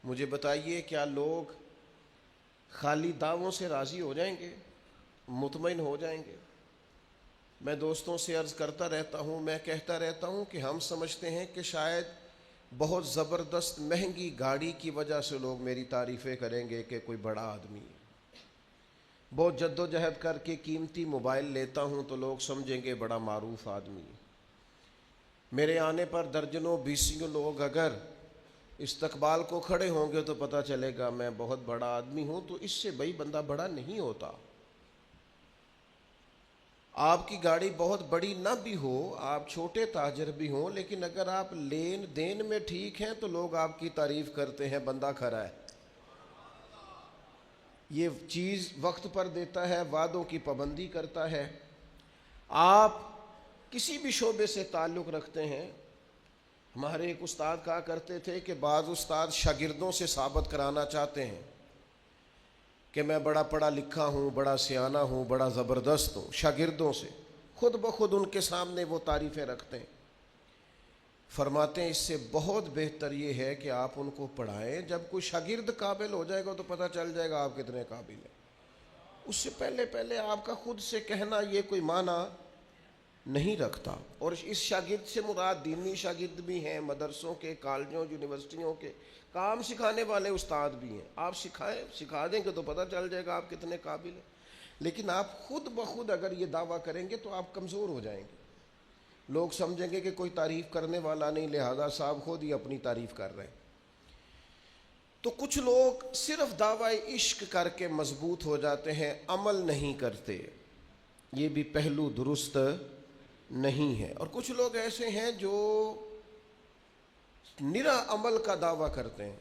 مجھے بتائیے کیا لوگ خالی دعووں سے راضی ہو جائیں گے، مطمئن ہو جائیں گے؟ میں دوستوں سے عرض کرتا رہتا ہوں، میں کہتا رہتا ہوں کہ ہم سمجھتے ہیں کہ شاید بہت زبردست مہنگی گاڑی کی وجہ سے لوگ میری تعریفیں کریں گے کہ کوئی بڑا آدمی ہے۔ بہت جد و جہد کر کے قیمتی موبائل لیتا ہوں تو لوگ سمجھیں گے بڑا معروف آدمی ہے۔ میرے آنے پر درجنوں بیسیوں لوگ اگر استقبال کو کھڑے ہوں گے تو پتہ چلے گا میں بہت بڑا آدمی ہوں، تو اس سے بھائی بندہ بڑا نہیں ہوتا۔ آپ کی گاڑی بہت بڑی نہ بھی ہو، آپ چھوٹے تاجر بھی ہوں، لیکن اگر آپ لین دین میں ٹھیک ہیں تو لوگ آپ کی تعریف کرتے ہیں بندہ کھرا ہے، یہ چیز وقت پر دیتا ہے، وعدوں کی پابندی کرتا ہے۔ آپ کسی بھی شعبے سے تعلق رکھتے ہیں، ہمارے ایک استاد کہا کرتے تھے کہ بعض استاد شاگردوں سے ثابت کرانا چاہتے ہیں کہ میں بڑا پڑھا لکھا ہوں، بڑا سیانہ ہوں، بڑا زبردست ہوں، شاگردوں سے خود بخود ان کے سامنے وہ تعریفیں رکھتے ہیں۔ فرماتے ہیں اس سے بہت بہتر یہ ہے کہ آپ ان کو پڑھائیں، جب کوئی شاگرد قابل ہو جائے گا تو پتہ چل جائے گا آپ کتنے قابل ہیں۔ اس سے پہلے آپ کا خود سے کہنا یہ کوئی معنی نہیں رکھتا۔ اور اس شاگرد سے مراد دینی شاگرد بھی ہیں، مدرسوں کے، کالجوں، یونیورسٹیوں کے کام سکھانے والے استاد بھی ہیں۔ آپ سکھا دیں گے تو پتہ چل جائے گا آپ کتنے قابل ہیں۔ لیکن آپ خود بخود اگر یہ دعویٰ کریں گے تو آپ کمزور ہو جائیں گے، لوگ سمجھیں گے کہ کوئی تعریف کرنے والا نہیں، لہذا صاحب خود ہی اپنی تعریف کر رہے ہیں۔ تو کچھ لوگ صرف دعوی عشق کر کے مضبوط ہو جاتے ہیں، عمل نہیں کرتے، یہ بھی پہلو درست نہیں ہے۔ اور کچھ لوگ ایسے ہیں جو نرا عمل کا دعویٰ کرتے ہیں،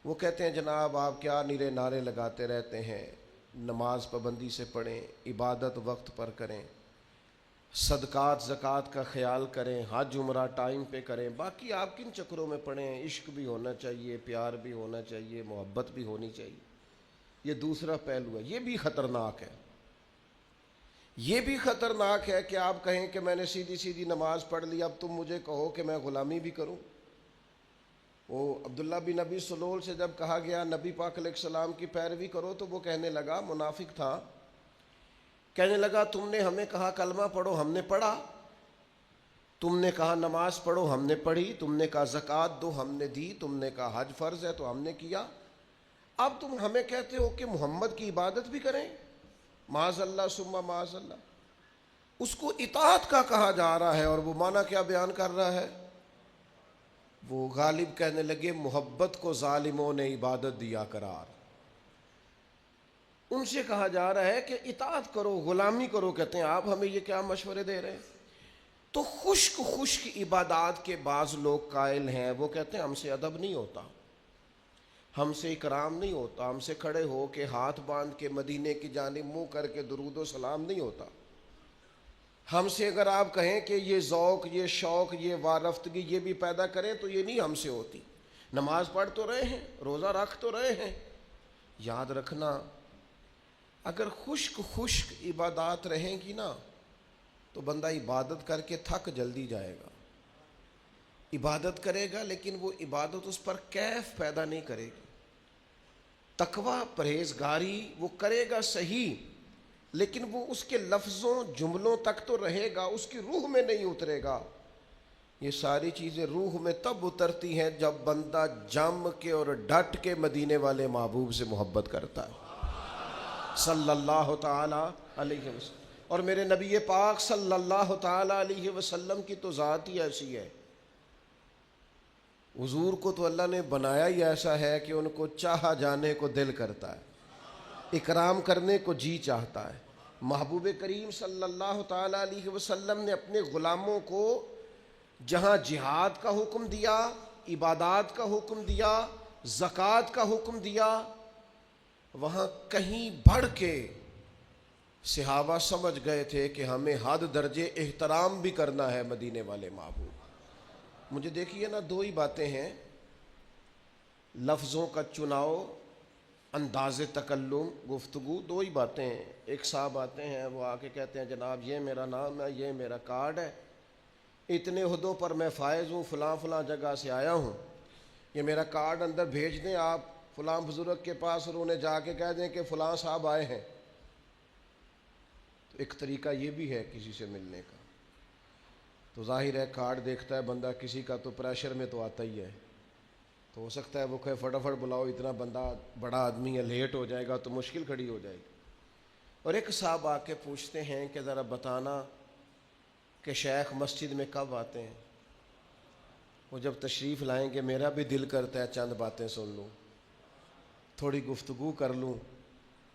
وہ کہتے ہیں جناب آپ کیا نرے نعرے لگاتے رہتے ہیں، نماز پابندی سے پڑھیں، عبادت وقت پر کریں، صدقات زکوٰۃ کا خیال کریں، حج عمرہ ٹائم پہ کریں، باقی آپ کن چکروں میں پڑھیں؟ عشق بھی ہونا چاہیے، پیار بھی ہونا چاہیے، محبت بھی ہونی چاہیے۔ یہ دوسرا پہلو ہے، یہ بھی خطرناک ہے۔ یہ بھی خطرناک ہے کہ آپ کہیں کہ میں نے سیدھی نماز پڑھ لی، اب تم مجھے کہو کہ میں غلامی بھی کروں۔ وہ عبداللہ بن نبی سلول سے جب کہا گیا نبی پاک علیہ السلام کی پیروی کرو تو وہ کہنے لگا، منافق تھا، کہنے لگا تم نے ہمیں کہا کلمہ پڑھو، ہم نے پڑھا، تم نے کہا نماز پڑھو، ہم نے پڑھی، تم نے کہا زکوٰۃ دو، ہم نے دی، تم نے کہا حج فرض ہے تو ہم نے کیا، اب تم ہمیں کہتے ہو کہ محمد کی عبادت بھی کریں؟ معاذ اللہ ثم معاذ اللہ۔ اس کو اطاعت کا کہا جا رہا ہے، اور وہ معنی کیا بیان کر رہا ہے؟ وہ غالب کہنے لگے محبت کو ظالموں نے عبادت دیا قرار۔ ان سے کہا جا رہا ہے کہ اطاعت کرو، غلامی کرو، کہتے ہیں آپ ہمیں یہ کیا مشورے دے رہے ہیں؟ تو خشک عبادات کے بعض لوگ قائل ہیں، وہ کہتے ہیں ہم سے ادب نہیں ہوتا، ہم سے اکرام نہیں ہوتا، ہم سے کھڑے ہو کے ہاتھ باندھ کے مدینے کی جانب منہ کر کے درود و سلام نہیں ہوتا، ہم سے اگر آپ کہیں کہ یہ ذوق، یہ شوق، یہ وارفتگی یہ بھی پیدا کریں تو یہ نہیں ہم سے ہوتی۔ نماز پڑھ تو رہے ہیں، روزہ رکھ تو رہے ہیں، یاد رکھنا اگر خشک عبادات رہیں گی نا تو بندہ عبادت کر کے تھک جلدی جائے گا۔ عبادت کرے گا لیکن وہ عبادت اس پر کیف پیدا نہیں کرے گی۔ تقویٰ، پرہیزگاری وہ کرے گا صحیح، لیکن وہ اس کے لفظوں جملوں تک تو رہے گا، اس کی روح میں نہیں اترے گا۔ یہ ساری چیزیں روح میں تب اترتی ہیں جب بندہ جم کے اور ڈٹ کے مدینے والے محبوب سے محبت کرتا ہے صلی اللہ تعالی علیہ وسلم۔ اور میرے نبی پاک صلی اللہ تعالی علیہ وسلم کی تو ذات ہی ایسی ہے، حضور کو تو اللہ نے بنایا ہی ایسا ہے کہ ان کو چاہا جانے کو دل کرتا ہے، اکرام کرنے کو جی چاہتا ہے۔ محبوب کریم صلی اللہ تعالی علیہ وسلم نے اپنے غلاموں کو جہاں جہاد کا حکم دیا، عبادات کا حکم دیا، زکوٰۃ کا حکم دیا، وہاں کہیں بڑھ کے صحابہ سمجھ گئے تھے کہ ہمیں حد درجے احترام بھی کرنا ہے مدینے والے محبوب۔ مجھے دیکھیے نا، دو ہی باتیں ہیں، لفظوں کا چناؤ، انداز تکلم، گفتگو، دو ہی باتیں ہیں۔ ایک صاحب آتے ہیں، وہ آ کے کہتے ہیں جناب یہ میرا نام ہے، یہ میرا کارڈ ہے، اتنے عہدوں پر میں فائز ہوں، فلاں جگہ سے آیا ہوں، یہ میرا کارڈ اندر بھیج دیں آپ فلاں بزرگ کے پاس اور انہیں جا کے کہہ دیں کہ فلاں صاحب آئے ہیں. تو ایک طریقہ یہ بھی ہے کسی سے ملنے کا. تو ظاہر ہے کارڈ دیکھتا ہے بندہ کسی کا تو پریشر میں تو آتا ہی ہے. تو ہو سکتا ہے وہ کہے فٹافٹ بلاؤ، اتنا بندہ بڑا آدمی ہے، لیٹ ہو جائے گا تو مشکل کھڑی ہو جائے گی. اور ایک صاحب آ کے پوچھتے ہیں کہ ذرا بتانا کہ شیخ مسجد میں کب آتے ہیں. وہ جب تشریف لائیں گے میرا بھی دل کرتا ہے چند باتیں سن لوں، تھوڑی گفتگو کر لوں،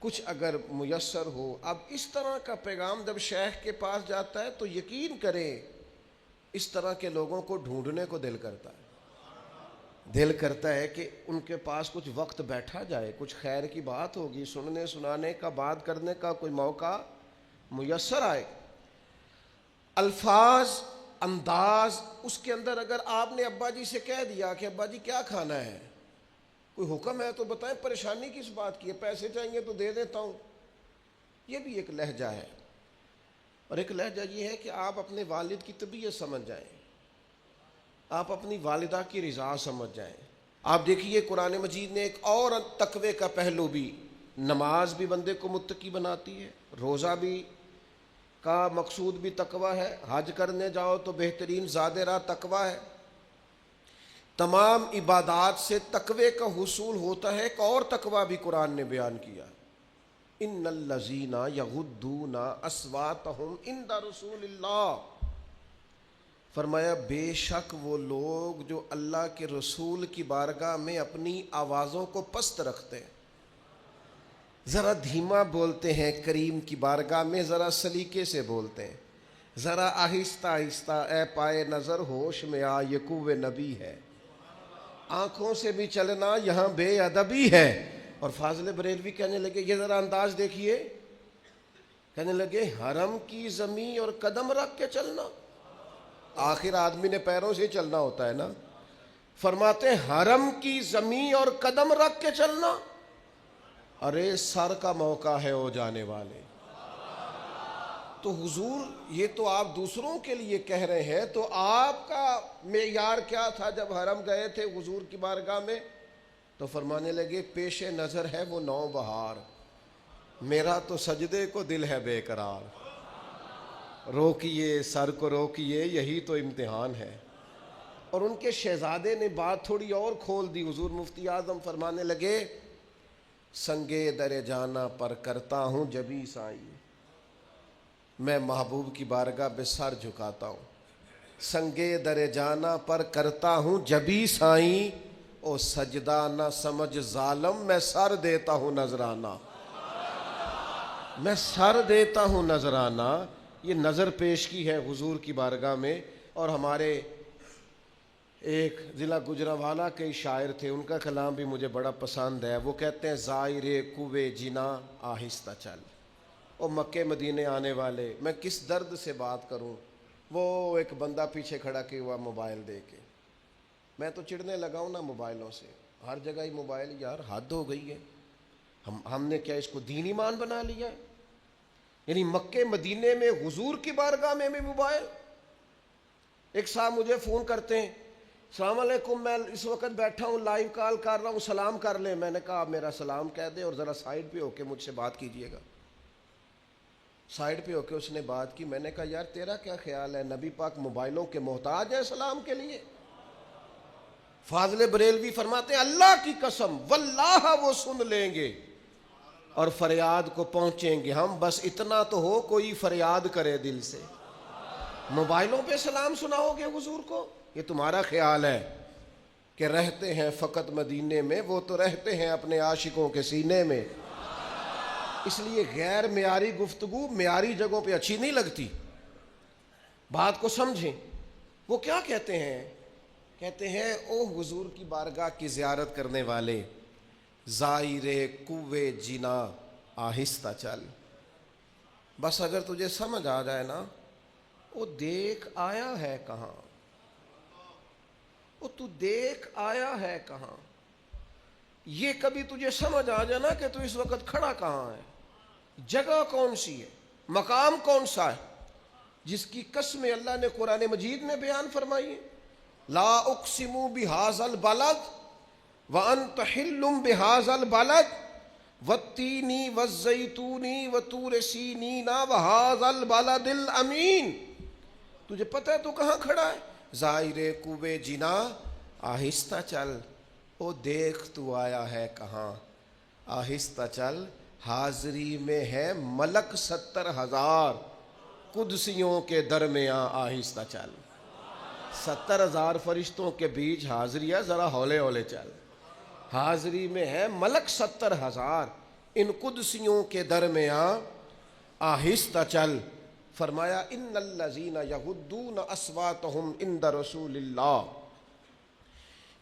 کچھ اگر میسر ہو. اب اس طرح کا پیغام جب شیخ کے پاس جاتا ہے تو یقین کریں اس طرح کے لوگوں کو ڈھونڈنے کو دل کرتا ہے. دل کرتا ہے کہ ان کے پاس کچھ وقت بیٹھا جائے، کچھ خیر کی بات ہوگی، سننے سنانے کا، بات کرنے کا کوئی موقع میسر آئے. الفاظ، انداز، اس کے اندر اگر آپ نے ابا جی سے کہہ دیا کہ ابا جی کیا کھانا ہے، کوئی حکم ہے تو بتائیں، پریشانی کس بات کی ہے، پیسے چاہیے تو دے دیتا ہوں، یہ بھی ایک لہجہ ہے. اور ایک لہجہ یہ ہے کہ آپ اپنے والد کی طبیعت سمجھ جائیں، آپ اپنی والدہ کی رضا سمجھ جائیں. آپ دیکھیے قرآن مجید نے ایک اور تقوی کا پہلو بھی، نماز بھی بندے کو متقی بناتی ہے، روزہ بھی کا مقصود بھی تقوی ہے، حج کرنے جاؤ تو بہترین زاد راہ تقوی ہے. تمام عبادات سے تقوی کا حصول ہوتا ہے. ایک اور تقوی بھی قرآن نے بیان کیا، ان الذین یغضون اصواتہم عند رسول اللہ. فرمایا بے شک وہ لوگ جو اللہ کے رسول کی بارگاہ میں اپنی آوازوں کو پست رکھتے ہیں، ذرا دھیما بولتے ہیں، کریم کی بارگاہ میں ذرا سلیقے سے بولتے ہیں، ذرا آہستہ آہستہ. اے پائے نظر ہوش میں آ، یہ کوہ نبی ہے. آنکھوں سے بھی چلنا یہاں بے ادبی ہے. اور فاضل بریلوی کہنے لگے یہ ذرا انداز دیکھیے، کہنے لگے حرم کی زمین اور قدم رکھ کے چلنا. آخر آدمی نے پیروں سے چلنا ہوتا ہے نا. فرماتے حرم کی زمین اور قدم رکھ کے چلنا، ارے سر کا موقع ہے ہو جانے والے. تو حضور یہ تو آپ دوسروں کے لیے کہہ رہے ہیں، تو آپ کا معیار کیا تھا جب حرم گئے تھے حضور کی بارگاہ میں؟ تو فرمانے لگے پیش نظر ہے وہ نو بہار، میرا تو سجدے کو دل ہے بے قرار. روکیے سر کو روکیے، یہی تو امتحان ہے. اور ان کے شہزادے نے بات تھوڑی اور کھول دی. حضور مفتی اعظم فرمانے لگے سنگے در جانا پر کرتا ہوں جبی سائی، میں محبوب کی بارگاہ میں سر جھکاتا ہوں. سنگے در جانا پر کرتا ہوں جبی سائیں، او سجدہ نہ سمجھ ظالم، میں سر دیتا ہوں نذرانہ. میں سر دیتا ہوں نذرانہ. یہ نظر پیش کی ہے حضور کی بارگاہ میں. اور ہمارے ایک ضلع گجرانوالہ کے شاعر تھے، ان کا کلام بھی مجھے بڑا پسند ہے. وہ کہتے ہیں زائر کوے جنا آہستہ چل. اور مکے مدینے آنے والے، میں کس درد سے بات کروں. وہ ایک بندہ پیچھے کھڑا کیا ہوا موبائل دے کے، میں تو چڑھنے لگا ہوں نا موبائلوں سے. ہر جگہ ہی موبائل، یار حد ہو گئی ہے. ہم نے کیا اس کو دین ایمان بنا لیا ہے؟ یعنی مکے مدینے میں حضور کی بارگاہ میں بھی موبائل. ایک صاحب مجھے فون کرتے ہیں، السلام علیکم، میں اس وقت بیٹھا ہوں لائیو کال کر رہا ہوں، سلام کر لیں. میں نے کہا میرا سلام کہہ دے اور ذرا سائڈ پہ ہو کے مجھ سے بات کیجئے گا. سائڈ پہ ہو کے اس نے بات کی. میں نے کہا یار تیرا کیا خیال ہے، نبی پاک موبائلوں کے محتاج ہیں سلام کے لیے؟ فاضل بریلوی فرماتے ہیں اللہ کی قسم واللہ وہ سن لیں گے اور فریاد کو پہنچیں گے ہم. بس اتنا تو ہو کوئی فریاد کرے دل سے. موبائلوں پہ سلام سناؤ گے حضور کو؟ یہ تمہارا خیال ہے کہ رہتے ہیں فقط مدینے میں، وہ تو رہتے ہیں اپنے عاشقوں کے سینے میں. اس لیے غیر معیاری گفتگو معیاری جگہوں پہ اچھی نہیں لگتی. بات کو سمجھیں. وہ کیا کہتے ہیں؟ کہتے ہیں او حضور کی بارگاہ کی زیارت کرنے والے، زائر کوے جنا آہستہ چل. بس اگر تجھے سمجھ آ جائے نا، وہ دیکھ آیا ہے کہاں، وہ تو دیکھ آیا ہے کہاں. یہ کبھی تجھے سمجھ آ جائے نا کہ تو اس وقت کھڑا کہاں ہے، جگہ کون سی ہے، مقام کون سا ہے، جس کی قسمیں اللہ نے قرآن مجید میں بیان فرمائی ہے. لا اقسم بہذا البلد وَأَنْتَ حِلٌّ بِهَذَا الْبَلَدِ وَالتِّينِ وَالزَّيْتُونِ وَطُورِ سِینِینَ وَهَذَا الْبَلَدِ الْأَمِینِ. تجھے پتہ ہے تو کہاں کھڑا ہے؟ زائر کوے جنا آہستہ چل، او دیکھ تو آیا ہے کہاں، آہستہ چل، حاضری میں ہے ملک 70,000 قدسیوں کے درمیاں، آہستہ چل. 70,000 فرشتوں کے بیچ حاضری ہے، ذرا ہولے ہولے چل. حاضری میں ہے ملک 70,000 ان قدسیوں کے درمیاں، آہستہ چل. فرمایا ان الذین یغضون اصواتهم عند رسول اللہ،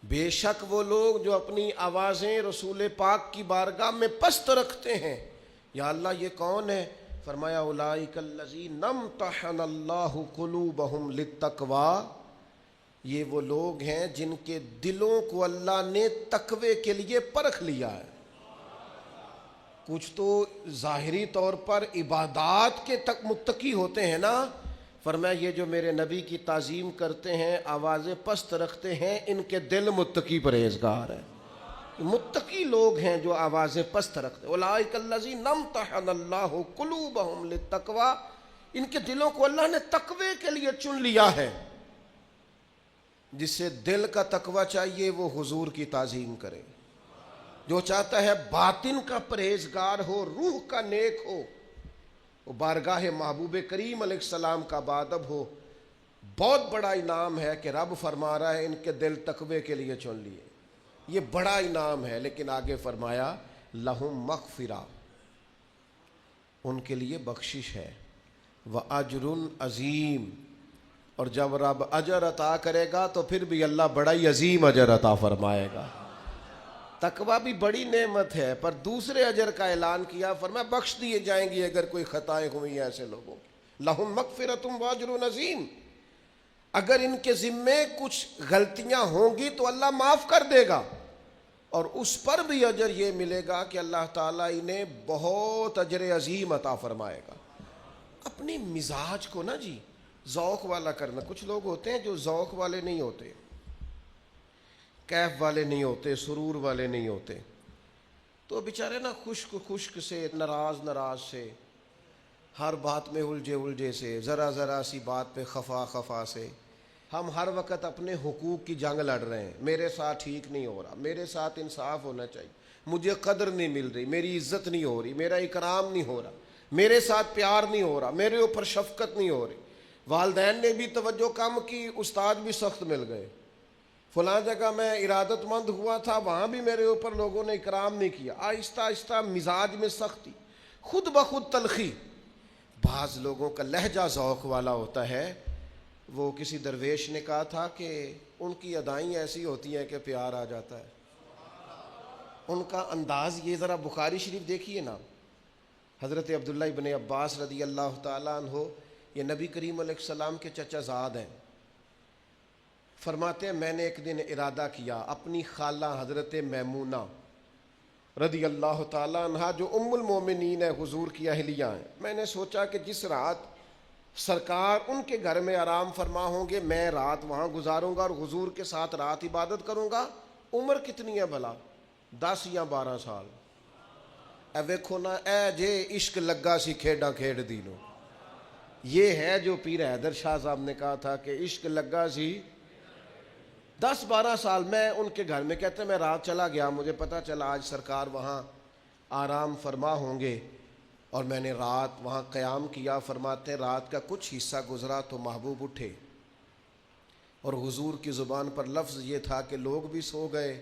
بے شک وہ لوگ جو اپنی آوازیں رسول پاک کی بارگاہ میں پست رکھتے ہیں. یا اللہ یہ کون ہے؟ فرمایا اولئک الذین امتحن اللہ قلوبہم للتقوی، یہ وہ لوگ ہیں جن کے دلوں کو اللہ نے تقوی کے لیے پرکھ لیا ہے. کچھ تو ظاہری طور پر عبادات کے تک متقی ہوتے ہیں نا، فرمایا یہ جو میرے نبی کی تعظیم کرتے ہیں، آوازیں پست رکھتے ہیں، ان کے دل متقی پرہیزگار ہیں. متقی لوگ ہیں جو آوازیں پست رکھتے ہیں. اولئک الذین امتحن اللہ قلوبہم للتقوی، ان کے دلوں کو اللہ نے تقوی کے لیے چن لیا ہے. جسے دل کا تقوی چاہیے وہ حضور کی تعظیم کرے، جو چاہتا ہے باطن کا پرہیزگار ہو، روح کا نیک ہو، وہ بارگاہ محبوب کریم علیہ السلام کا بادب ہو. بہت بڑا انعام ہے کہ رب فرما رہا ہے ان کے دل تقوی کے لیے چن لیے، یہ بڑا انعام ہے. لیکن آگے فرمایا لہم مغفرہ، ان کے لیے بخشش ہے، وَأَجْرٌ عظیم، اور جب رب اجر عطا کرے گا تو پھر بھی اللہ بڑا ہی عظیم اجر عطا فرمائے گا. تقویٰ بھی بڑی نعمت ہے، پر دوسرے اجر کا اعلان کیا، فرمایا بخش دیے جائیں گی اگر کوئی خطائیں ہوئی ہیں ایسے لوگوں کی. لہم مغفرۃ واجر عظیم، اگر ان کے ذمے کچھ غلطیاں ہوں گی تو اللہ معاف کر دے گا، اور اس پر بھی اجر یہ ملے گا کہ اللہ تعالیٰ انہیں بہت اجر عظیم عطا فرمائے گا. اپنی مزاج کو نا جی ذوق والا کرنا. کچھ لوگ ہوتے ہیں جو ذوق والے نہیں ہوتے، کیف والے نہیں ہوتے، سرور والے نہیں ہوتے، تو بیچارے نا خشک خشک سے، ناراض سے، ہر بات میں الجھے سے، ذرا ذرا سی بات پہ خفا سے. ہم ہر وقت اپنے حقوق کی جنگ لڑ رہے ہیں، میرے ساتھ ٹھیک نہیں ہو رہا، میرے ساتھ انصاف ہونا چاہیے، مجھے قدر نہیں مل رہی، میری عزت نہیں ہو رہی، میرا اکرام نہیں ہو رہا، میرے ساتھ پیار نہیں ہو رہا، میرے اوپر شفقت نہیں ہو رہی، والدین نے بھی توجہ کم کی، استاد بھی سخت مل گئے، فلاں جگہ میں ارادت مند ہوا تھا وہاں بھی میرے اوپر لوگوں نے اکرام نہیں کیا. آہستہ آہستہ مزاج میں سختی، خود بخود تلخی. بعض لوگوں کا لہجہ ذوق والا ہوتا ہے. وہ کسی درویش نے کہا تھا کہ ان کی ادائیں ایسی ہوتی ہیں کہ پیار آ جاتا ہے. ان کا انداز یہ، ذرا بخاری شریف دیکھیے نا، حضرت عبداللہ ابن عباس رضی اللہ تعالیٰ عنہ، یہ نبی کریم علیہ السلام کے چچا زاد ہیں. فرماتے ہیں میں نے ایک دن ارادہ کیا، اپنی خالہ حضرت میمونہ رضی اللہ تعالیٰ عنہ جو ام المومنین ہے، حضور کی اہلیہ ہیں، میں نے سوچا کہ جس رات سرکار ان کے گھر میں آرام فرما ہوں گے میں رات وہاں گزاروں گا اور حضور کے ساتھ رات عبادت کروں گا. عمر کتنی ہے بھلا؟ 10 یا 12 سال. اے ویکھو نا، اے جے عشق لگا سی کھیڈاں کھیڈ دی نو. یہ ہے جو پیر حیدر شاہ صاحب نے کہا تھا کہ عشق لگا سی. 10-12 سال میں ان کے گھر میں، کہتے ہیں میں رات چلا گیا، مجھے پتا چلا آج سرکار وہاں آرام فرما ہوں گے، اور میں نے رات وہاں قیام کیا. فرماتے ہیں رات کا کچھ حصہ گزرا تو محبوب اٹھے، اور حضور کی زبان پر لفظ یہ تھا کہ لوگ بھی سو گئے،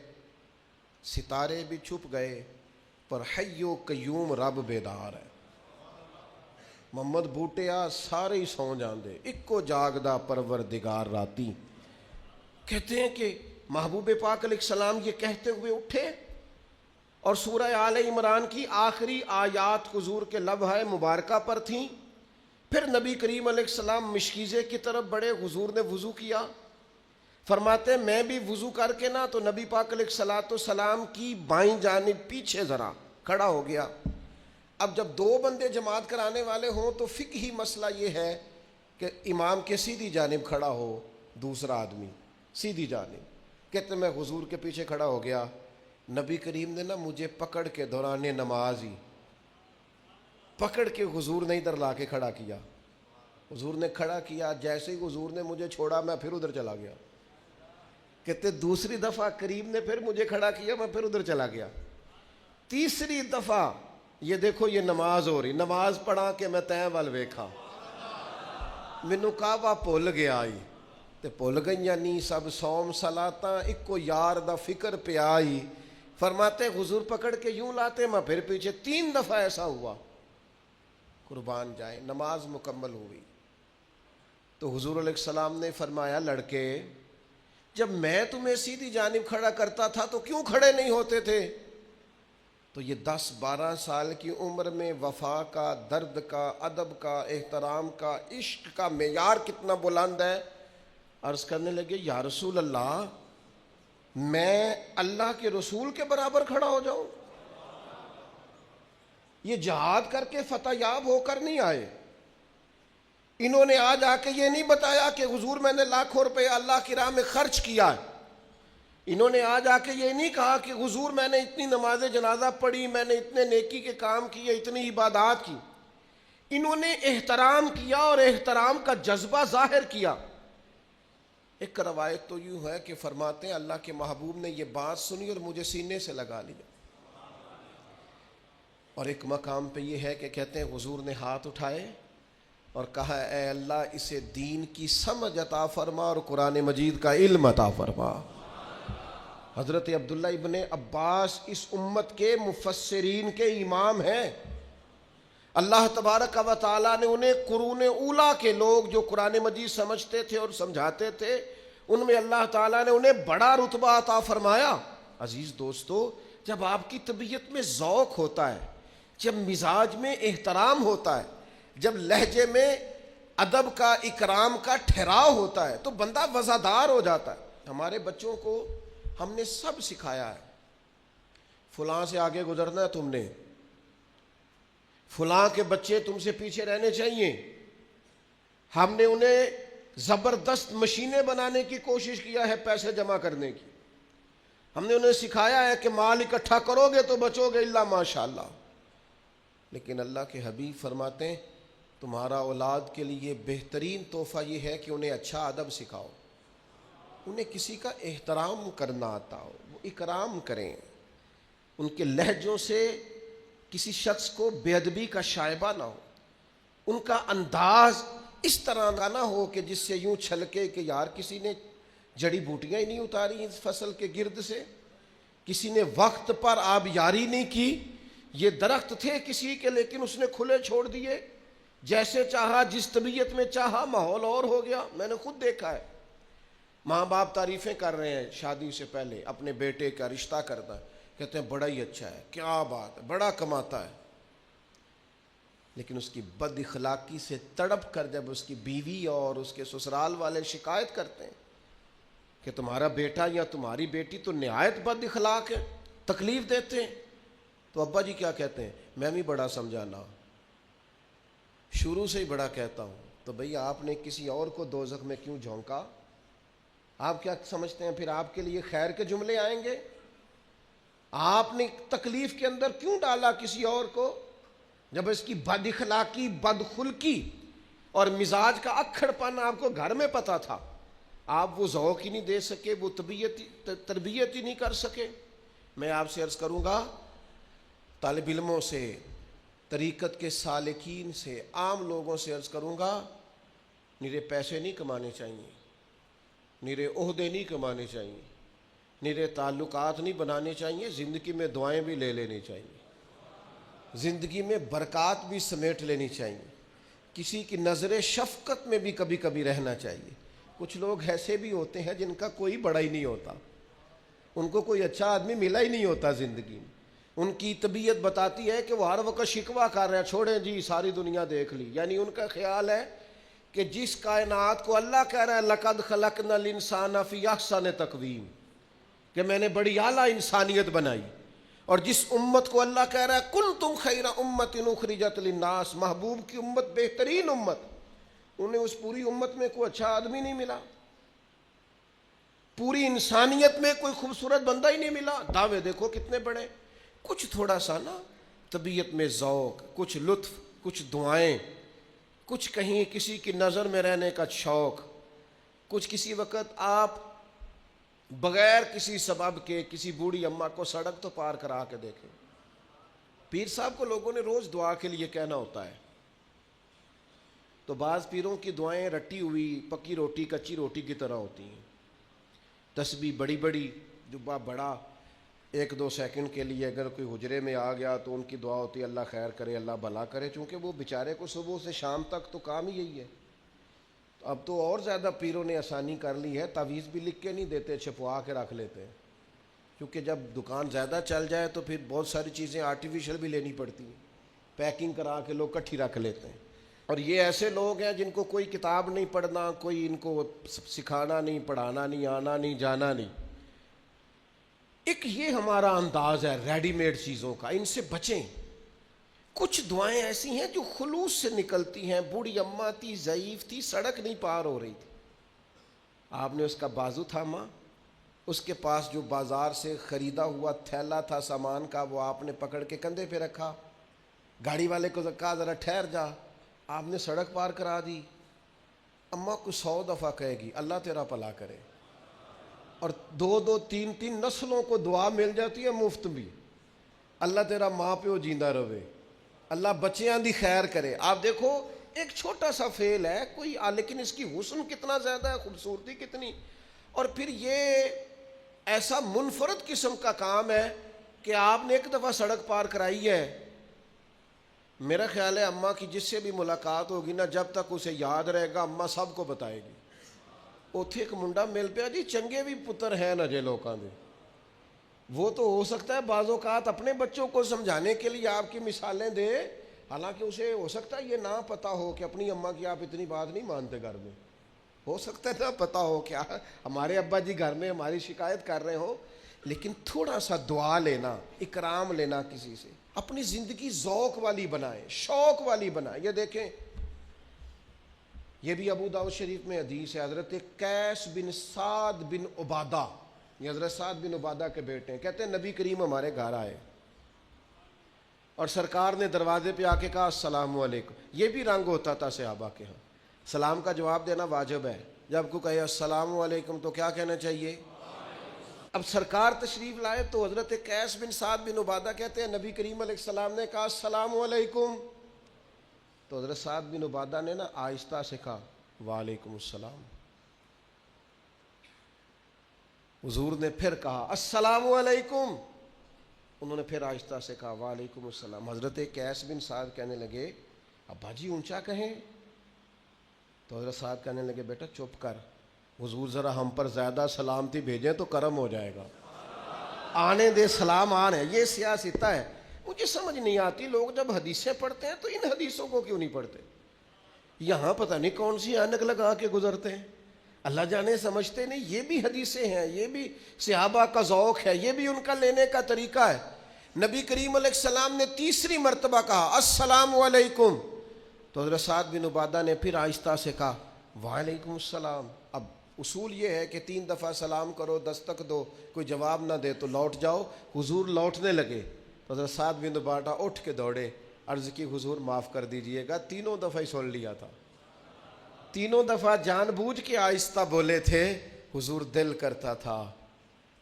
ستارے بھی چھپ گئے، پر حی و قیوم رب بیدار ہے. محمد بوٹیا سارے ہی سو جاندے، اکو جاگدا پروردگار راتی. کہتے ہیں کہ محبوب پاک علیہ السلام یہ کہتے ہوئے اٹھے، اور سورہ آل عمران کی آخری آیات حضور کے لبہ مبارکہ پر تھیں. پھر نبی کریم علیہ السلام مشکیزے کی طرف بڑھے، حضور نے وضو کیا. فرماتے ہیں میں بھی وضو کر کے نا تو نبی پاک علیہ السلام کی بائیں جانب پیچھے ذرا کھڑا ہو گیا. اب جب 2 بندے جماعت کرانے والے ہوں تو فقہی مسئلہ یہ ہے کہ امام کے سیدھی جانب کھڑا ہو دوسرا آدمی، سیدھی جانب. کہتے میں حضور کے پیچھے کھڑا ہو گیا. نبی کریم نے نا مجھے پکڑ کے دوران نماز ہی پکڑ کے حضور نے ادھر لا کے کھڑا کیا. حضور نے کھڑا کیا, جیسے ہی حضور نے مجھے چھوڑا میں پھر ادھر چلا گیا. کہتے دوسری دفعہ کریم نے پھر مجھے کھڑا کیا, میں پھر ادھر چلا گیا. تیسری دفعہ یہ دیکھو یہ نماز ہو رہی, نماز پڑھا کہ میں تیں وال ویکھا, مینوں کعبہ بھول گیا آئی تے بھول گئیاں نہیں سب صوم صلاتاں اکو یار دا فکر پیا آئی. فرماتے حضور پکڑ کے یوں لاتے, میں پھر پیچھے. 3 دفعہ ایسا ہوا. قربان جائیں, نماز مکمل ہوئی تو حضور علیہ السلام نے فرمایا لڑکے جب میں تمہیں سیدھی جانب کھڑا کرتا تھا تو کیوں کھڑے نہیں ہوتے تھے؟ تو یہ 10-12 سال کی عمر میں وفا کا, درد کا, ادب کا, احترام کا, عشق کا معیار کتنا بلند ہے. عرض کرنے لگے یا رسول اللہ میں اللہ کے رسول کے برابر کھڑا ہو جاؤں؟ یہ جہاد کر کے فتح یاب ہو کر نہیں آئے. انہوں نے آج آ کے یہ نہیں بتایا کہ حضور میں نے لاکھوں روپے اللہ کی راہ میں خرچ کیا ہے. انہوں نے آج آ کے یہ نہیں کہا کہ حضور میں نے اتنی نماز جنازہ پڑھی, میں نے اتنے نیکی کے کام کیے, اتنی عبادات کی. انہوں نے احترام کیا اور احترام کا جذبہ ظاہر کیا. ایک روایت تو یوں ہے کہ فرماتے ہیں اللہ کے محبوب نے یہ بات سنی اور مجھے سینے سے لگا لیا. اور ایک مقام پہ یہ ہے کہ کہتے ہیں حضور نے ہاتھ اٹھائے اور کہا اے اللہ اسے دین کی سمجھ عطا فرما اور قرآن مجید کا علم عطا فرما. حضرت عبداللہ ابن عباس اس امت کے مفسرین کے امام ہیں. اللہ تبارک و تعالیٰ نے انہیں قرون اولیٰ کے لوگ جو قرآن مجید سمجھتے تھے اور سمجھاتے تھے, ان میں اللہ تعالیٰ نے انہیں بڑا رتبہ عطا فرمایا. عزیز دوستو, جب آپ کی طبیعت میں ذوق ہوتا ہے, جب مزاج میں احترام ہوتا ہے, جب لہجے میں ادب کا, اکرام کا ٹھہراؤ ہوتا ہے تو بندہ وزادار ہو جاتا ہے. ہمارے بچوں کو ہم نے سب سکھایا ہے, فلاں سے آگے گزرنا ہے تم نے, فلاں کے بچے تم سے پیچھے رہنے چاہیے. ہم نے انہیں زبردست مشینیں بنانے کی کوشش کیا ہے پیسے جمع کرنے کی. ہم نے انہیں سکھایا ہے کہ مال اکٹھا کرو گے تو بچو گے الا ماشاءاللہ. لیکن اللہ کے حبیب فرماتے ہیں تمہارا اولاد کے لیے بہترین تحفہ یہ ہے کہ انہیں اچھا ادب سکھاؤ, انہیں کسی کا احترام کرنا آتا ہو, وہ اکرام کریں, ان کے لہجوں سے کسی شخص کو بے ادبی کا شائبہ نہ ہو, ان کا انداز اس طرح کا نہ ہو کہ جس سے یوں چھلکے کہ یار کسی نے جڑی بوٹیاں ہی نہیں اتاری اس فصل کے گرد سے, کسی نے وقت پر آبیاری نہیں کی. یہ درخت تھے کسی کے لیکن اس نے کھلے چھوڑ دیے, جیسے چاہا جس طبیعت میں چاہا, ماحول اور ہو گیا. میں نے خود دیکھا ہے, ماں باپ تعریفیں کر رہے ہیں شادی سے پہلے اپنے بیٹے کا رشتہ کرتا ہے, کہتے ہیں بڑا ہی اچھا ہے, کیا بات ہے, بڑا کماتا ہے. لیکن اس کی بد اخلاقی سے تڑپ کر جب اس کی بیوی اور اس کے سسرال والے شکایت کرتے ہیں کہ تمہارا بیٹا یا تمہاری بیٹی تو نہایت بد اخلاق ہے, تکلیف دیتے ہیں, تو ابا جی کیا کہتے ہیں, میں بھی بڑا سمجھانا, شروع سے ہی بڑا کہتا ہوں. تو بھئی آپ نے کسی اور کو دوزخ میں کیوں جھونکا؟ آپ کیا سمجھتے ہیں پھر آپ کے لیے خیر کے جملے آئیں گے؟ آپ نے تکلیف کے اندر کیوں ڈالا کسی اور کو, جب اس کی بد اخلاقی, بد خلقی اور مزاج کا اکھڑ پن آپ کو گھر میں پتا تھا, آپ وہ ذوق ہی نہیں دے سکے, وہ تربیت ہی نہیں کر سکے. میں آپ سے عرض کروں گا, طالب علموں سے, طریقت کے سالکین سے, عام لوگوں سے عرض کروں گا, نرے پیسے نہیں کمانے چاہیے, نرے عہدے نہیں کمانے چاہیے, نرے تعلقات نہیں بنانے چاہیے, زندگی میں دعائیں بھی لے لینی چاہیے, زندگی میں برکات بھی سمیٹ لینی چاہیے, کسی کی نظر شفقت میں بھی کبھی کبھی رہنا چاہیے. کچھ لوگ ایسے بھی ہوتے ہیں جن کا کوئی بڑا ہی نہیں ہوتا, ان کو کوئی اچھا آدمی ملا ہی نہیں ہوتا زندگی میں. ان کی طبیعت بتاتی ہے کہ وہ ہر وقت شکوہ کر رہے ہیں, چھوڑیں جی ساری دنیا دیکھ لی. یعنی ان کا خیال ہے کہ جس کائنات کو اللہ کہہ رہا ہے لقد خلقنا الانسان فی احسن تقویم, کہ میں نے بڑی اعلیٰ انسانیت بنائی, اور جس امت کو اللہ کہہ رہا ہے کنتم خیر امت اخرجت للناس, محبوب کی امت بہترین امت, انہیں اس پوری امت میں کوئی اچھا آدمی نہیں ملا. پوری انسانیت میں کوئی خوبصورت بندہ ہی نہیں ملا، دعوے دیکھو کتنے بڑے. کچھ تھوڑا سا نا طبیعت میں ذوق، کچھ لطف، کچھ دعائیں، کچھ کہیں کسی کی نظر میں رہنے کا شوق، کچھ کسی وقت آپ بغیر کسی سبب کے کسی بوڑھی اماں کو سڑک تو پار کرا کے دیکھیں. پیر صاحب کو لوگوں نے روز دعا کے لیے کہنا ہوتا ہے، تو بعض پیروں کی دعائیں رٹی ہوئی پکی روٹی کچی روٹی کی طرح ہوتی ہیں. تسبیح بڑی بڑی، جبہ بڑا، 1-2 سیکنڈ کے لیے اگر کوئی حجرے میں آ گیا تو ان کی دعا ہوتی ہے اللہ خیر کرے، اللہ بھلا کرے، چونکہ وہ بیچارے کو صبح سے شام تک تو کام ہی یہی ہے. اب تو اور زیادہ پیروں نے آسانی کر لی ہے، تعویذ بھی لکھ کے نہیں دیتے، چھپوا کے رکھ لیتے ہیں، کیونکہ جب دکان زیادہ چل جائے تو پھر بہت ساری چیزیں آرٹیفیشل بھی لینی پڑتی ہیں، پیکنگ کرا کے لوگ کٹھی رکھ لیتے ہیں. اور یہ ایسے لوگ ہیں جن کو کوئی کتاب نہیں پڑھنا، کوئی ان کو سکھانا نہیں، پڑھانا نہیں، آنا نہیں، جانا نہیں. ایک یہ ہمارا انداز ہے ریڈی میڈ چیزوں کا، ان سے بچیں. کچھ دعائیں ایسی ہیں جو خلوص سے نکلتی ہیں. بوڑھی اماں تھی، ضعیف تھی، سڑک نہیں پار ہو رہی تھی، آپ نے اس کا بازو تھاما، اس کے پاس جو بازار سے خریدا ہوا تھیلا تھا سامان کا وہ آپ نے پکڑ کے کندھے پہ رکھا، گاڑی والے کو کہا ذرا ٹھہر جا، آپ نے سڑک پار کرا دی. اماں کو 100 دفعہ کہے گی اللہ تیرا بھلا کرے، اور 2-2 3-3 نسلوں کو دعا مل جاتی ہے مفت بھی، اللہ تیرا ماں پیو جیندہ رہے، اللہ بچیاں دی خیر کرے. آپ دیکھو ایک چھوٹا سا فعل ہے کوئی، لیکن اس کی حسن کتنا زیادہ ہے، خوبصورتی کتنی. اور پھر یہ ایسا منفرد قسم کا کام ہے کہ آپ نے ایک دفعہ سڑک پار کرائی ہے، میرا خیال ہے اماں کی جس سے بھی ملاقات ہوگی نا، جب تک اسے یاد رہے گا اماں سب کو بتائے گی. اوتھے ایک منڈا مل پیا جی، چنگے بھی پتر ہیں نا جے لوکاں دے، وہ تو ہو سکتا ہے بعض اوقات اپنے بچوں کو سمجھانے کے لیے آپ کی مثالیں دے، حالانکہ اسے ہو سکتا ہے یہ نہ پتہ ہو کہ اپنی اماں کی آپ اتنی بات نہیں مانتے گھر میں، ہو سکتا ہے نہ پتہ ہو کیا ہمارے ابا جی گھر میں ہماری شکایت کر رہے ہو. لیکن تھوڑا سا دعا لینا، اکرام لینا کسی سے، اپنی زندگی ذوق والی بنائیں، شوق والی بنائیں. یہ دیکھیں، یہ بھی ابو داؤد شریف میں حدیث ہے، حضرت قیس بن سعد بن عبادہ، یہ حضرت سعد بن عبادہ کے بیٹے ہیں، کہتے ہیں نبی کریم ہمارے گھر آئے اور سرکار نے دروازے پہ آ کے کہا السلام علیکم. یہ بھی رنگ ہوتا تھا صحابہ کے ہاں، سلام کا جواب دینا واجب ہے، جب کو کہے السلام علیکم تو کیا کہنا چاہیے. اب سرکار تشریف لائے تو حضرت قیس بن سعد بن عبادہ کہتے ہیں نبی کریم علیہ السلام نے کہا السلام علیکم، تو حضرت سعد بن عبادہ نے نا آہستہ سے کہا وعلیکم السلام. حضور نے پھر کہا السلام علیکم، انہوں نے پھر آہستہ سے کہا وعلیکم السلام. حضرت قیس بن سعد کہنے لگے ابا جی اونچا کہیں، تو حضرت سعد کہنے لگے بیٹا چپ کر، حضور ذرا ہم پر زیادہ سلامتی بھیجیں تو کرم ہو جائے گا، آنے دے سلام آنے. یہ سیاست ہے، مجھے سمجھ نہیں آتی لوگ جب حدیثیں پڑھتے ہیں تو ان حدیثوں کو کیوں نہیں پڑھتے. یہاں پتہ نہیں کون سی اینک لگا کے گزرتے ہیں، اللہ جانے سمجھتے نہیں. یہ بھی حدیثیں ہیں، یہ بھی صحابہ کا ذوق ہے، یہ بھی ان کا لینے کا طریقہ ہے. نبی کریم علیہ السلام نے تیسری مرتبہ کہا السلام علیکم، تو حضرت سعد بن عبادہ نے پھر آہستہ سے کہا وعلیکم السلام. اب اصول یہ ہے کہ 3 دفعہ سلام کرو، دستک دو، کوئی جواب نہ دے تو لوٹ جاؤ. حضور لوٹنے لگے تو حضرت سعد بن عبادہ اٹھ کے دوڑے، عرض کی حضور معاف کر دیجئے گا، 3 دفعہ ہی سن لیا تھا، 3 دفعہ جان بوجھ کے آہستہ بولے تھے. حضور دل کرتا تھا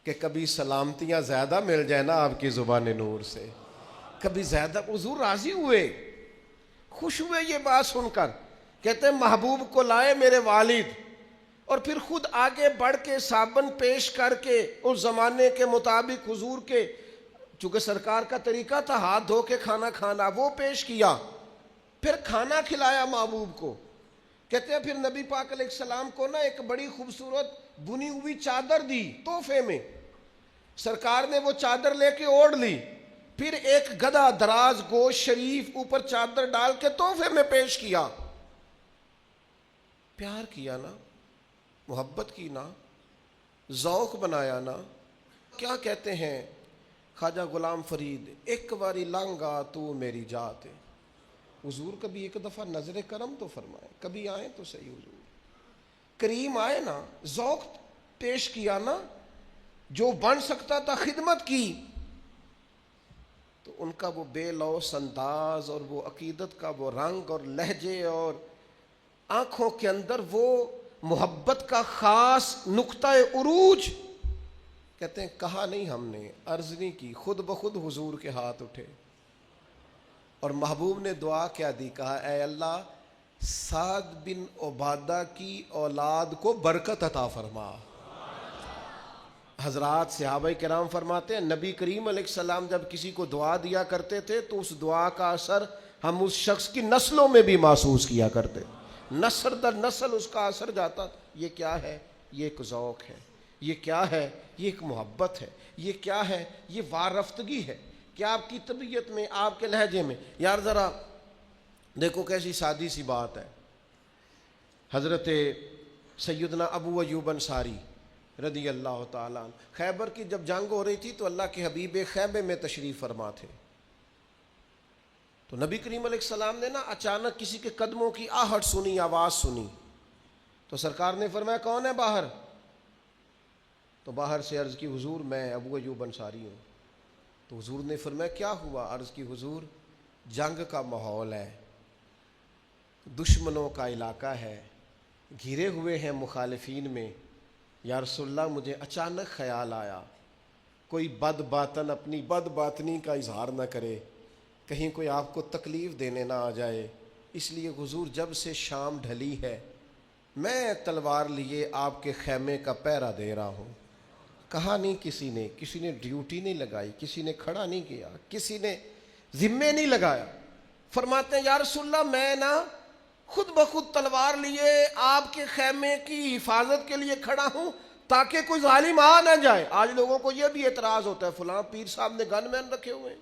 کہ کبھی سلامتیاں زیادہ مل جائے نا آپ کی زبان نور سے، کبھی زیادہ. حضور راضی ہوئے، خوش ہوئے یہ بات سن کر. کہتے ہیں محبوب کو لائے میرے والد، اور پھر خود آگے بڑھ کے صابن پیش کر کے اس زمانے کے مطابق حضور کے، چونکہ سرکار کا طریقہ تھا ہاتھ دھو کے کھانا کھانا، وہ پیش کیا، پھر کھانا کھلایا محبوب کو. کہتے ہیں پھر نبی پاک علیہ السلام کو نا ایک بڑی خوبصورت بنی ہوئی چادر دی تحفے میں، سرکار نے وہ چادر لے کے اوڑھ لی، پھر ایک گدھا دراز گوشت شریف اوپر چادر ڈال کے تحفے میں پیش کیا. پیار کیا نا، محبت کی نا، ذوق بنایا نا. کیا کہتے ہیں خواجہ غلام فرید، ایک باری لانگا تو میری جات. حضور کبھی ایک دفعہ نظر کرم تو فرمائے، کبھی آئیں تو صحیح حضور کریم آئے نا. ذوق پیش کیا نا، جو بن سکتا تھا خدمت کی. تو ان کا وہ بے لوث انداز اور وہ عقیدت کا وہ رنگ اور لہجے اور آنکھوں کے اندر وہ محبت کا خاص نقطہ عروج. کہتے ہیں کہا نہیں ہم نے، عرض نہیں کی، خود بخود حضور کے ہاتھ اٹھے اور محبوب نے دعا کیا دی، کہا اے اللہ سعد بن عبادہ کی اولاد کو برکت عطا فرما. حضرات صحابہ کرام فرماتے ہیں نبی کریم علیہ السلام جب کسی کو دعا دیا کرتے تھے تو اس دعا کا اثر ہم اس شخص کی نسلوں میں بھی محسوس کیا کرتے، نسل در نسل اس کا اثر جاتا. یہ کیا ہے؟ یہ ایک ذوق ہے. یہ کیا ہے؟ یہ ایک محبت ہے. یہ کیا ہے؟ یہ وارفتگی ہے کہ آپ کی طبیعت میں، آپ کے لہجے میں. یار ذرا دیکھو کیسی سادی سی بات ہے. حضرت سیدنا ابو ایوب انصاری رضی اللہ تعالیٰ عنہ، خیبر کی جب جنگ ہو رہی تھی تو اللہ کے حبیب خیمے میں تشریف فرما تھے. تو نبی کریم علیہ السلام نے نا اچانک کسی کے قدموں کی آہٹ سنی، آواز سنی. تو سرکار نے فرمایا کون ہے باہر؟ تو باہر سے عرض کی حضور میں ابو ایوب انصاری ہوں. تو حضور نے فرمایا کیا ہوا؟ عرض کی حضور جنگ کا ماحول ہے، دشمنوں کا علاقہ ہے، گھرے ہوئے ہیں مخالفین میں. یا رسول اللہ مجھے اچانک خیال آیا کوئی بد باطن اپنی بد باطنی کا اظہار نہ کرے، کہیں کوئی آپ کو تکلیف دینے نہ آ جائے، اس لیے حضور جب سے شام ڈھلی ہے میں تلوار لیے آپ کے خیمے کا پہرا دے رہا ہوں. کہا نہیں کسی نے ڈیوٹی نہیں لگائی، کسی نے کھڑا نہیں کیا، کسی نے ذمے نہیں لگایا. فرماتے ہیں یا رسول اللہ میں نا خود بخود تلوار لیے آپ کے خیمے کی حفاظت کے لیے کھڑا ہوں تاکہ کوئی ظالم آ نہ جائے. آج لوگوں کو یہ بھی اعتراض ہوتا ہے فلاں پیر صاحب نے گن مین رکھے ہوئے ہیں.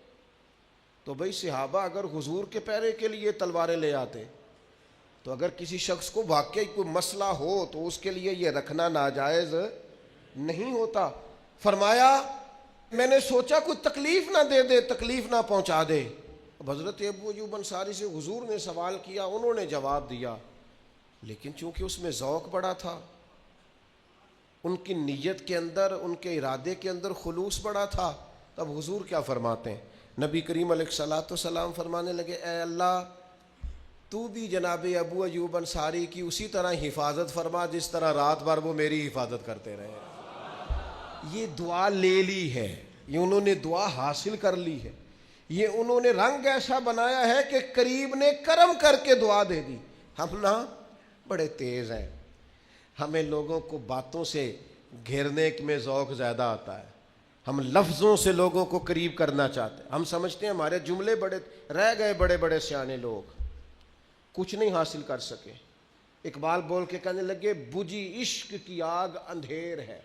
تو بھائی صحابہ اگر حضور کے پہرے کے لیے تلواریں لے آتے تو اگر کسی شخص کو واقعی کوئی مسئلہ ہو تو اس کے لیے یہ رکھنا ناجائز نہیں ہوتا. فرمایا میں نے سوچا کوئی تکلیف نہ دے دے، تکلیف نہ پہنچا دے. حضرت ابو ایوب انصاری سے حضور نے سوال کیا، انہوں نے جواب دیا، لیکن چونکہ اس میں ذوق بڑا تھا، ان کی نیت کے اندر، ان کے ارادے کے اندر خلوص بڑا تھا. تب حضور کیا فرماتے ہیں؟ نبی کریم علیہ الصلاۃ والسلام فرمانے لگے اے اللہ تو بھی جناب ابو ایوب انصاری کی اسی طرح حفاظت فرما جس طرح رات بھر وہ میری حفاظت کرتے رہے. یہ دعا لے لی ہے، یہ انہوں نے دعا حاصل کر لی ہے، یہ انہوں نے رنگ ایسا بنایا ہے کہ قریب نے کرم کر کے دعا دے دی. ہم نا بڑے تیز ہیں، ہمیں لوگوں کو باتوں سے گھیرنے میں ذوق زیادہ آتا ہے، ہم لفظوں سے لوگوں کو قریب کرنا چاہتے ہیں. ہم سمجھتے ہیں ہمارے جملے بڑے رہ گئے، بڑے بڑے سیانے لوگ کچھ نہیں حاصل کر سکے. اقبال بول کے کہنے لگے بجھی عشق کی آگ اندھیر ہے.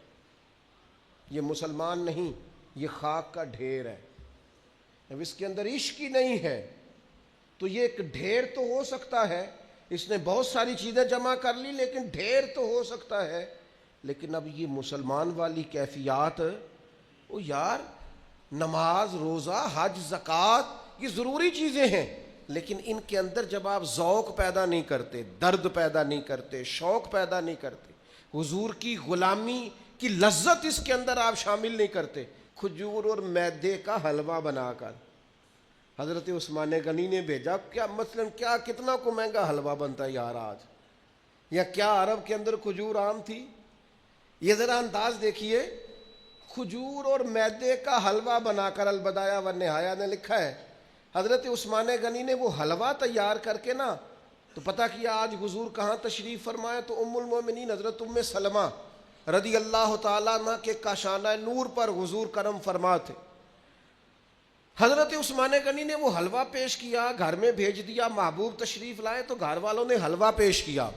یہ مسلمان نہیں، یہ خاک کا ڈھیر ہے. اب اس کے اندر عشق ہی نہیں ہے تو یہ ایک ڈھیر تو ہو سکتا ہے، اس نے بہت ساری چیزیں جمع کر لی لیکن ڈھیر تو ہو سکتا ہے. لیکن اب یہ مسلمان والی کیفیات، او یار نماز، روزہ، حج، زکوٰۃ یہ ضروری چیزیں ہیں، لیکن ان کے اندر جب آپ ذوق پیدا نہیں کرتے، درد پیدا نہیں کرتے، شوق پیدا نہیں کرتے، حضور کی غلامی کی لذت اس کے اندر آپ شامل نہیں کرتے. کھجور اور میدے کا حلوہ بنا کر حضرت عثمان غنی نے بھیجا. کیا مثلا کیا کتنا کو مہنگا حلوہ بنتا ہے یار آج، یا کیا عرب کے اندر کھجور عام تھی؟ یہ ذرا انداز دیکھیے، کھجور اور میدے کا حلوہ بنا کر البدایہ و نہایہ نے لکھا ہے حضرت عثمان غنی نے وہ حلوہ تیار کر کے نا تو پتہ کیا آج حضور کہاں تشریف فرمائے؟ تو ام المومنین حضرت ام سلمہ رضی اللہ تعالیٰ عنہ کے کاشانہ نور پر حضور کرم فرما تھے. حضرت عثمان غنی نے وہ حلوہ پیش کیا، گھر میں بھیج دیا. محبوب تشریف لائے تو گھر والوں نے حلوہ پیش کیا.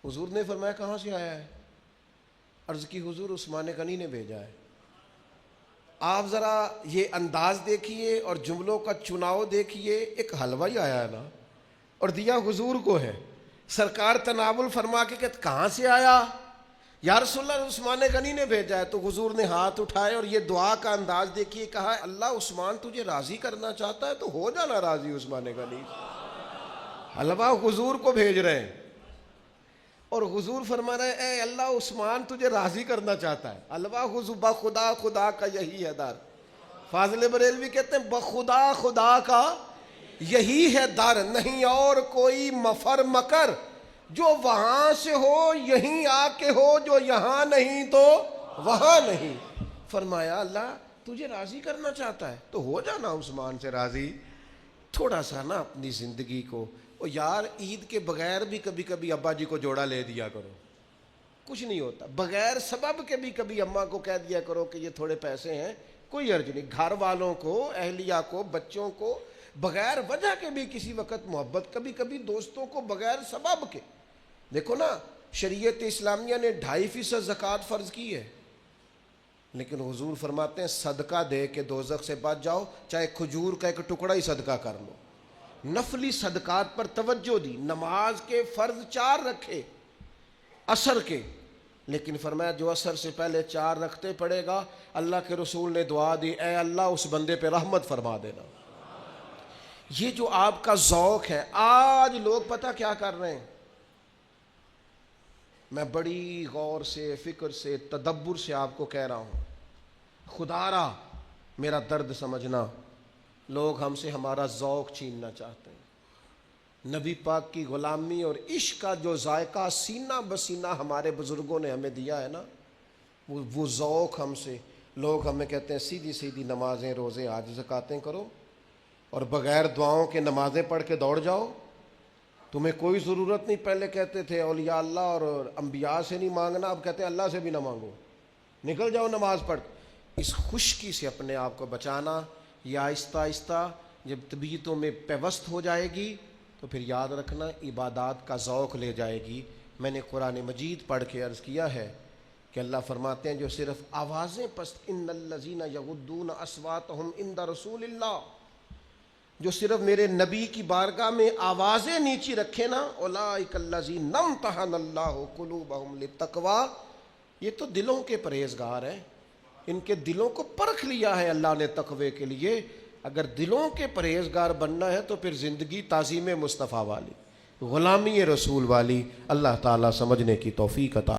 حضور نے فرمایا کہاں سے آیا ہے؟ عرض کی حضور عثمان غنی نے بھیجا ہے. آپ ذرا یہ انداز دیکھیے اور جملوں کا چناؤ دیکھیے، ایک حلوہ ہی آیا ہے نا اور دیا حضور کو ہے. سرکار تناول فرما کے کہتے کہاں سے آیا؟ یا رسول اللہ عثمان غنی نے بھیجا ہے. تو حضور نے ہاتھ اٹھائے اور یہ دعا کا انداز دیکھیے، کہا اللہ عثمان تجھے راضی کرنا چاہتا ہے تو ہو جانا راضی عثمان غنی. حلوہ حضور کو بھیج رہے ہیں. اور حضور فرما رہے ہیں اے اللہ عثمان تجھے راضی کرنا چاہتا ہے. الواہ بخدا خدا کا یہی ہے دار. فاضل بریلوی کہتے ہیں بخدا خدا کا یہی ہے در، نہیں اور کوئی مفر مکر، جو وہاں سے ہو یہیں آ کے ہو، جو یہاں نہیں تو وہاں نہیں. فرمایا اللہ تجھے راضی کرنا چاہتا ہے تو ہو جانا عثمان سے راضی. تھوڑا سا نا اپنی زندگی کو، اور یار عید کے بغیر بھی کبھی کبھی ابا جی کو جوڑا لے دیا کرو، کچھ نہیں ہوتا. بغیر سبب کے بھی کبھی اماں کو کہہ دیا کرو کہ یہ تھوڑے پیسے ہیں، کوئی عرض نہیں. گھر والوں کو، اہلیہ کو، بچوں کو بغیر وجہ کے بھی کسی وقت محبت، کبھی کبھی دوستوں کو بغیر سبب کے. دیکھو نا شریعت اسلامیہ نے 2.5% زکوٰۃ فرض کی ہے، لیکن حضور فرماتے ہیں صدقہ دے کے دوزخ سے بچ جاؤ، چاہے کھجور کا ایک ٹکڑا ہی صدقہ کر لو. نفلی صدقات پر توجہ دی. نماز کے فرض 4 رکھے عصر کے، لیکن فرمایا جو عصر سے پہلے 4 رکھتے پڑے گا، اللہ کے رسول نے دعا دی اے اللہ اس بندے پہ رحمت فرما دینا. یہ جو آپ کا ذوق ہے، آج لوگ پتہ کیا کر رہے ہیں، میں بڑی غور سے، فکر سے، تدبر سے آپ کو کہہ رہا ہوں، خدا را میرا درد سمجھنا، لوگ ہم سے ہمارا ذوق چھیننا چاہتے ہیں. نبی پاک کی غلامی اور عشق کا جو ذائقہ سینہ بسینہ ہمارے بزرگوں نے ہمیں دیا ہے نا، وہ ذوق ہم سے، لوگ ہمیں کہتے ہیں سیدھی سیدھی نمازیں، روزے، حج، زکاتیں کرو، اور بغیر دعاؤں کے نمازیں پڑھ کے دوڑ جاؤ. تمہیں کوئی ضرورت نہیں. پہلے کہتے تھے اولیاء اللہ اور انبیاء سے نہیں مانگنا، اب کہتے ہیں اللہ سے بھی نہ مانگو، نکل جاؤ نماز پڑھ. اس خشکی سے اپنے آپ کو بچانا. یہ آہستہ آہستہ جب طبیعتوں میں پیوست ہو جائے گی تو پھر یاد رکھنا عبادات کا ذوق لے جائے گی. میں نے قرآن مجید پڑھ کے عرض کیا ہے کہ اللہ فرماتے ہیں جو صرف آوازیں پست، ان الذین یغضون اصواتهم عند رسول اللہ، جو صرف میرے نبی کی بارگاہ میں آوازیں نیچی رکھے نا، اولئک الذین امتحن اللہ قلوبہم للتقوی، یہ تو دلوں کے پرہیزگار ہیں، ان کے دلوں کو پرکھ لیا ہے اللہ نے تقوی کے لیے. اگر دلوں کے پرہیزگار بننا ہے تو پھر زندگی تعظیم مصطفیٰ والی، غلامی رسول والی. اللہ تعالیٰ سمجھنے کی توفیق عطا